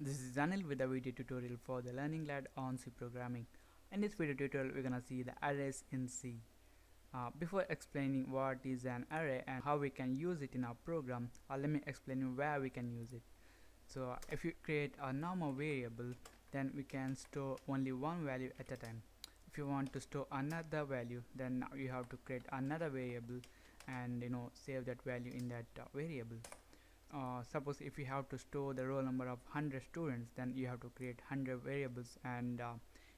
This is Anil with a video tutorial for the Learning Lad on C programming. In this video tutorial, we're gonna see the arrays in C. Before explaining what is an array and how we can use it in our program, let me explain you where we can use it. So if you create a normal variable, then we can store only one value at a time. If you want to store another value, then now you have to create another variable and save that value in that variable. Suppose if you have to store the roll number of 100 students, then you have to create 100 variables and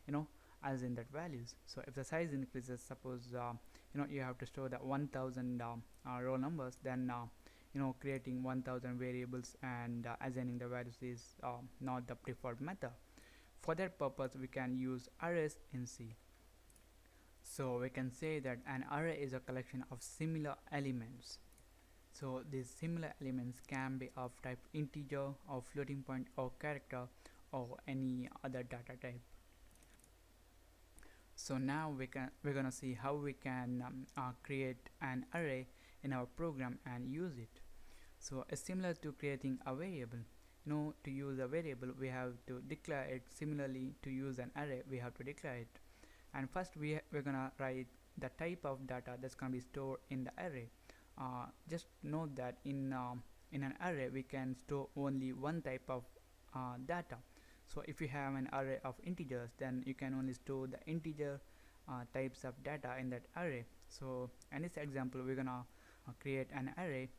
you know as in that values. So if the size increases, suppose you have to store the 1000 roll numbers, then creating 1000 variables and assigning the values is not the preferred method. For that purpose, we can use arrays in C. So we can say that an array is a collection of similar elements. So these similar elements can be of type integer or floating point or character or any other data type. So now we're gonna see how we can create an array in our program and use it. So it's similar to creating a variable. To use a variable, we have to declare it. Similarly, to use an array, we have to declare it. And first we're gonna write the type of data that's gonna be stored in the array. Just note that in an array we can store only one type of data. So if you have an array of integers, then you can only store the integer types of data in that array. So in this example, we're gonna create an array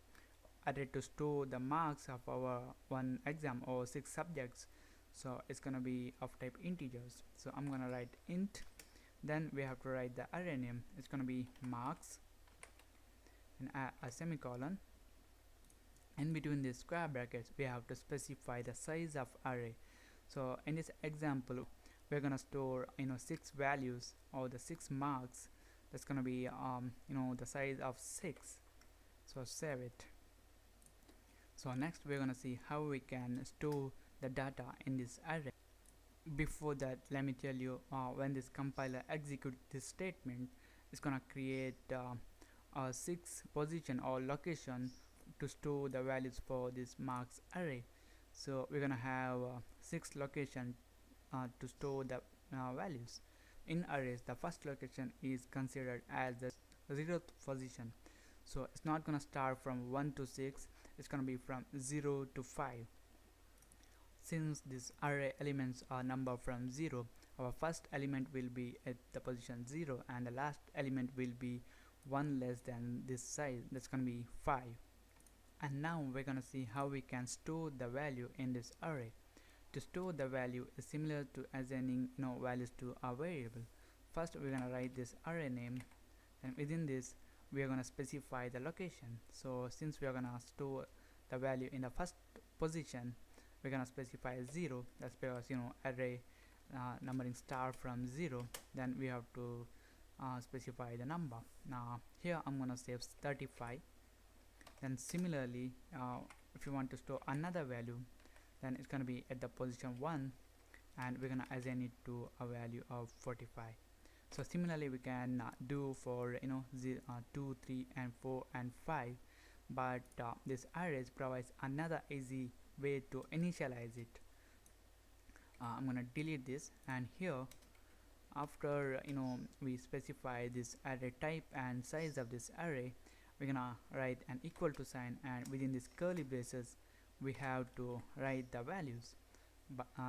to store the marks of our one exam or 6 subjects. So it's gonna be of type integers. So I'm gonna write int, then we have to write the array name. It's gonna be marks and a semicolon. In between these square brackets, we have to specify the size of array. So in this example, we're gonna store 6 values or the 6 marks. That's gonna be the size of 6. So save it. So next we're gonna see how we can store the data in this array. Before that, let me tell you, when this compiler executes this statement, it's gonna create a 6 position or location to store the values for this marks array. So we're gonna have 6 locations to store the values. In arrays, the first location is considered as the 0th position. So it's not gonna start from 1 to 6, it's gonna be from 0 to 5. Since these array elements are numbered from 0, our first element will be at the position 0 and the last element will be 1 less than this size, that's gonna be 5. And now we're gonna see how we can store the value in this array. To store the value is similar to assigning values to a variable. First we're gonna write this array name, and within this we are gonna specify the location. So since we are gonna store the value in the first position, we're gonna specify 0. That's because array numbering start from 0, then we have to specify the number. Now here I'm gonna save 35. Then similarly, if you want to store another value, then it's gonna be at the position 1 and we're gonna assign it to a value of 45. So similarly we can do for 2, 3 and 4 and 5, but this arrays provides another easy way to initialize it. I'm gonna delete this, and here after we specify this array type and size of this array, we're gonna write an equal to sign, and within this curly braces we have to write the values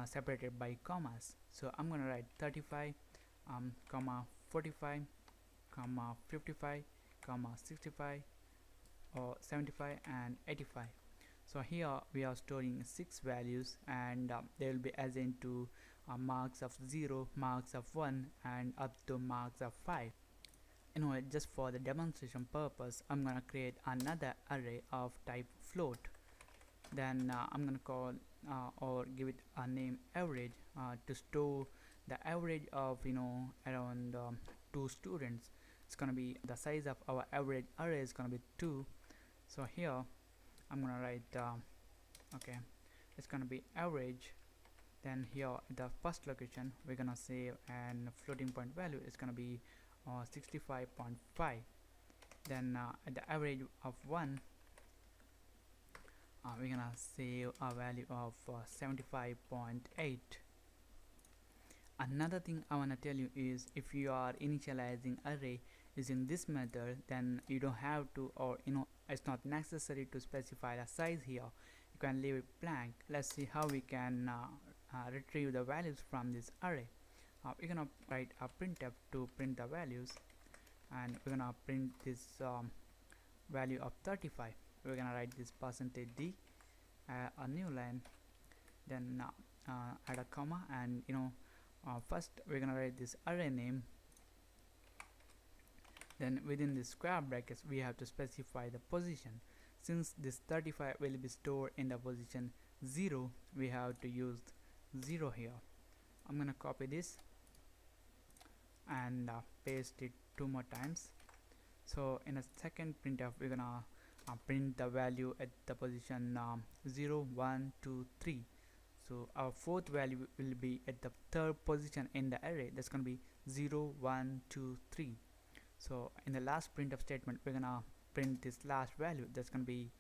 separated by commas. So I'm gonna write 35 comma 45 comma 55 comma 65 or 75 and 85. So here we are storing 6 values, and they will be assigned to marks of 0, marks of 1 and up to marks of 5. Just for the demonstration purpose, I'm gonna create another array of type float. Then I'm gonna call or give it a name average to store the average of around 2 students. It's gonna be the size of our average array is gonna be 2. So here I'm gonna write okay, it's gonna be average. Then here the first location we're gonna save, and floating point value is gonna be 65.5. Then at the average of 1, we're gonna save a value of 75.8. Another thing I want to tell you is, if you are initializing array using this method, then you don't have to, or it's not necessary to specify the size here. You can leave it blank. Let's see how we can retrieve the values from this array. We're gonna write a printf to print the values, and we're gonna print this value of 35. We're gonna write this %d, a new line, then add a comma, and first we're gonna write this array name. Then within the square brackets we have to specify the position. Since this 35 will be stored in the position 0, we have to use 0 here. I'm gonna copy this and paste it 2 more times. So in a second printf, we're gonna print the value at the position 0, 1, 2, 3. So our fourth value will be at the third position in the array. That's gonna be 0, 1, 2, 3. So in the last printf statement, we're gonna print this last value. That's gonna be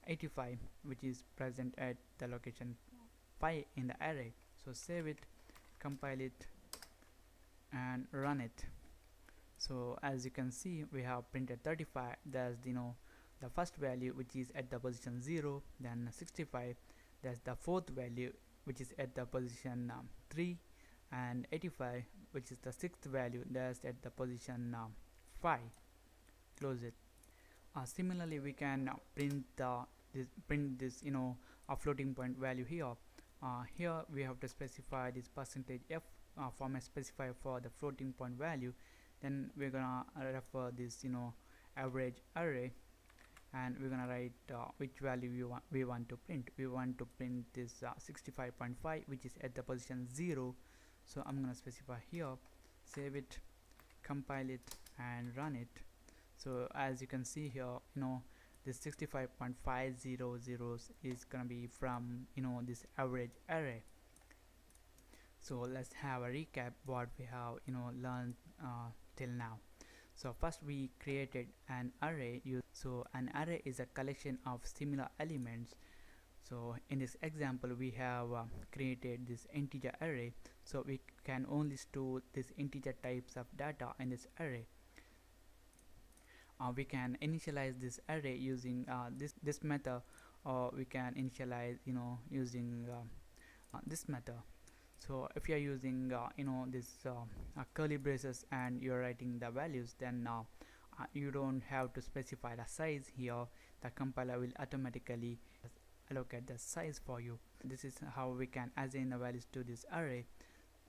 85, which is present at the location 5 in the array. So save it, compile it, and run it. So as you can see, we have printed 35. That's the first value, which is at the position 0. Then 65, that's the fourth value, which is at the position 3, and 85, which is the sixth value, that's at the position 5. Close it. Similarly, we can print this a floating point value here. Here we have to specify this %f format specifier for the floating point value. Then we're gonna refer this average array, and we're gonna write which value we want to print. We want to print this 65.5, which is at the position 0. So I'm gonna specify here, save it, compile it, and run it. So as you can see here, this 65.500 is gonna be from this average array. So let's have a recap what we have learned till now. So first we created an array. So an array is a collection of similar elements. So in this example we have created this integer array, so we can only store this integer types of data in this array. We can initialize this array using this method, or we can initialize using this method. So if you are using this curly braces and you're writing the values, then you don't have to specify the size here. The compiler will automatically allocate the size for you. This is how we can assign the values to this array.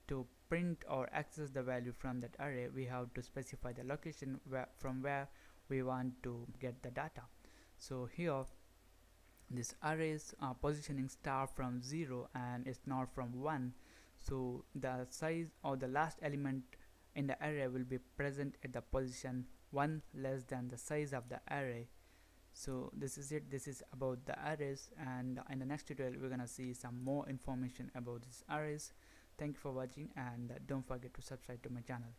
To print or access the value from that array, we have to specify the location from where we want to get the data. So here this arrays positioning start from 0 and it's not from 1. So the size or the last element in the array will be present at the position 1 less than the size of the array. So this is it. This is about the arrays, and in the next tutorial we're gonna see some more information about these arrays. Thank you for watching, and don't forget to subscribe to my channel.